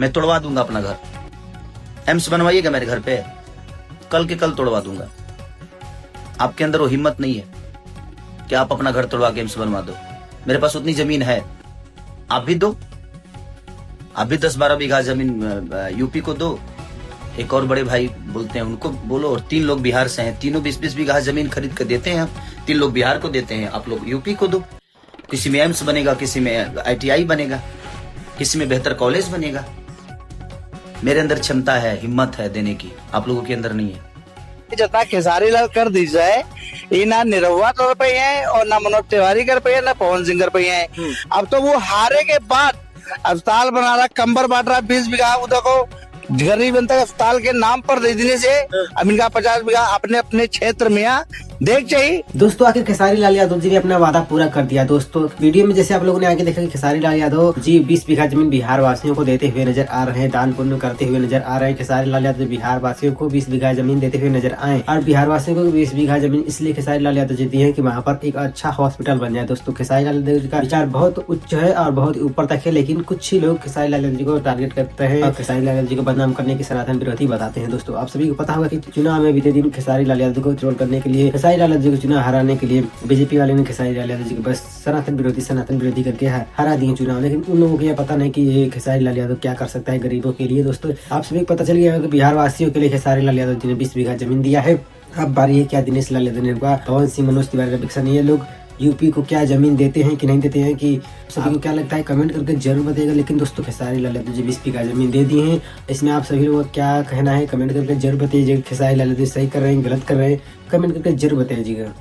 मैं तोड़वा दूंगा अपना घर। एम्स बनवाइएगा मेरे घर पे, कल के कल तोड़वा दूंगा। आपके अंदर वो हिम्मत नहीं है कि आप अपना घर तोड़वा के एम्स बनवा दो। मेरे पास उतनी जमीन है, आप भी दो। आप भी 10-12 बीघा जमीन यूपी को दो। एक और बड़े भाई बोलते हैं, उनको बोलो। और 3 लोग बिहार से हैं, तीनों 20-20 बीघा जमीन खरीद कर देते हैं। 3 लोग बिहार को देते हैं, आप लोग यूपी को दो। किसी में एम्स बनेगा, किसी में ITI बनेगा, किसी में बेहतर कॉलेज बनेगा। मेरे अंदर क्षमता है, हिम्मत है देने की, आप लोगों के अंदर नहीं है। जितना खेसारी लाल कर दी जाए, ये ना निरहुआ कर पाए हैं और ना मनोज तिवारी कर पाए हैं, ना पवन सिंह कर पाए हैं। अब तो वो हारे के बाद अस्पताल बना रहा, कंबर बांट रहा 20 बीघा। उधर को गरीब जनता अस्पताल के नाम पर दे देने से अब इनका 50 बीघा अपने अपने क्षेत्र में देख चाहिए। दोस्तों आखिर खेसारी लाल यादव जी ने अपना वादा पूरा कर दिया। दोस्तों वीडियो में जैसे आप लोगों ने आगे देखा कि खेसारी लाल यादव जी 20 बीघा जमीन बिहार वासियों को देते हुए नजर आ रहे हैं, दान पुण्य करते हुए नजर आ रहे हैं। खेसारी लाल यादव बिहार वासियों को 20 बीघा जमीन देते हुए नजर आए और बिहार वासियों को 20 बीघा जमीन इसलिए खेसारी लाल यादव जी दी है कि वहाँ पर एक अच्छा हॉस्पिटल बन जाए। दोस्तों खेसारी लाल यादव जी का विचार बहुत उच्च है और बहुत ऊपर तक है, लेकिन कुछ ही लोग खेसारी लाल यादव जी को टारगेट करते हैं और खेसारी लाल यादव जी को बदनाम करने की सनातन विरोधी बताते हैं। दोस्तों आप सभी को पता होगा कि चुनाव में बीते दिन खेसारी लाल यादव को ट्रोल करने के लिए, खेसारी लाल यादव जी को चुनाव हराने के लिए बीजेपी वाले ने खेसारी लाल यादव जी को बस सनातन विरोधी करके हरा दिए चुनाव। लेकिन उन लोगों को यह पता नहीं कि ये खेसारी लाल यादव क्या कर सकता है गरीबों के लिए। दोस्तों आप सभी को पता चल गया कि बिहार वासियों के लिए खेसारी लाल यादव जी ने 20 बीघा जमीन दिया है। अब बारी है क्या दिनेश लाल यादव ने, पवन सिंह, मनोज तिवारी, रविकिशन, ये लोग यूपी को क्या जमीन देते हैं कि नहीं देते हैं, कि सभी को क्या लगता है कमेंट करके जरूर बताइएगा। लेकिन दोस्तों खेसारी लाल यादव जी 20 बीघा जमीन दे दी है, इसमें आप सभी लोगों को क्या कहना है कमेंट करके जरूर बताइएगा। खेसारी लाल यादव सही कर रहे हैं, गलत कर रहे हैं, कमेंट करके जरूर बताइएगा।